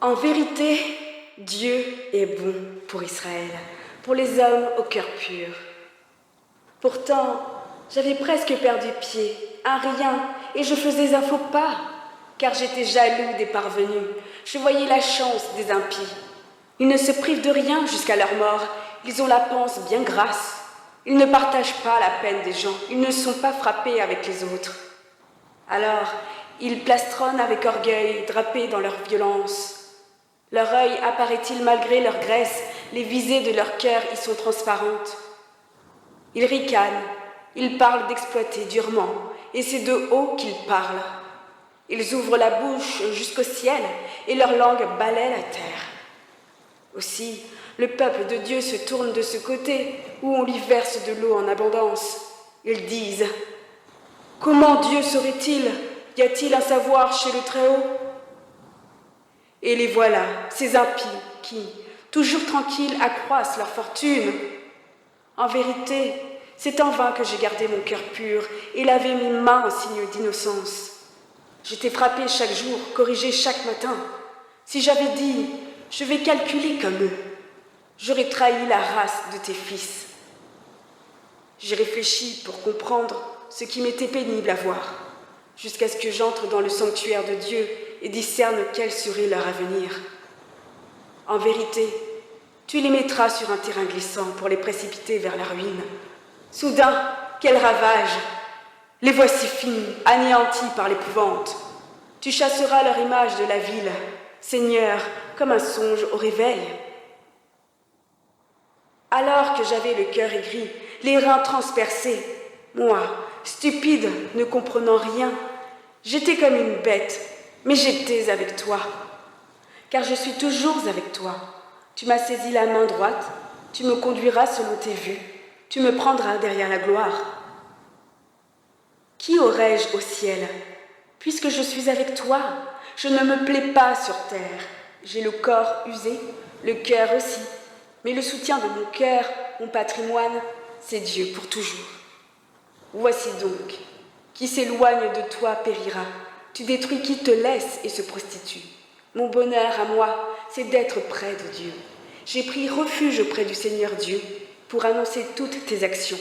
En vérité, Dieu est bon pour Israël, pour les hommes au cœur pur. Pourtant, j'avais presque perdu pied, un rien, et je faisais un faux pas, car j'étais jaloux des parvenus, je voyais la chance des impies. Ils ne se privent de rien jusqu'à leur mort, ils ont la panse bien grasse. Ils ne partagent pas la peine des gens, ils ne sont pas frappés avec les autres. Alors, ils plastronnent avec orgueil, drapés dans leur violence. Leur œil apparaît-il malgré leur graisse, les visées de leur cœur y sont transparentes. Ils ricanent, ils parlent d'exploiter durement, et c'est de haut qu'ils parlent. Ils ouvrent la bouche jusqu'au ciel, et leur langue balaie la terre. Aussi, le peuple de Dieu se tourne de ce côté, où on lui verse de l'eau en abondance. Ils disent : comment Dieu saurait-il ? Y a-t-il un savoir chez le Très-Haut ? Et les voilà, ces impies qui, toujours tranquilles, accroissent leur fortune. En vérité, c'est en vain que j'ai gardé mon cœur pur et lavé mes mains en signe d'innocence. J'étais frappé chaque jour, corrigé chaque matin. Si j'avais dit, je vais calculer comme eux, j'aurais trahi la race de tes fils. J'ai réfléchi pour comprendre ce qui m'était pénible à voir, jusqu'à ce que j'entre dans le sanctuaire de Dieu et discerne quel serait leur avenir. En vérité, tu les mettras sur un terrain glissant pour les précipiter vers la ruine. Soudain, quel ravage! Les voici finis, anéantis par l'épouvante. Tu chasseras leur image de la ville, Seigneur, comme un songe au réveil. Alors que j'avais le cœur aigri, les reins transpercés, moi, stupide, ne comprenant rien, j'étais comme une bête, mais j'étais avec toi. Car je suis toujours avec toi. Tu m'as saisi la main droite, tu me conduiras selon tes vues, tu me prendras derrière la gloire. Qui aurais-je au ciel ? Puisque je suis avec toi, je ne me plais pas sur terre. J'ai le corps usé, le cœur aussi, mais le soutien de mon cœur, mon patrimoine, c'est Dieu pour toujours. Voici donc, qui s'éloigne de toi périra, tu détruis qui te laisse et se prostitue. Mon bonheur à moi, c'est d'être près de Dieu. J'ai pris refuge auprès du Seigneur Dieu pour annoncer toutes tes actions.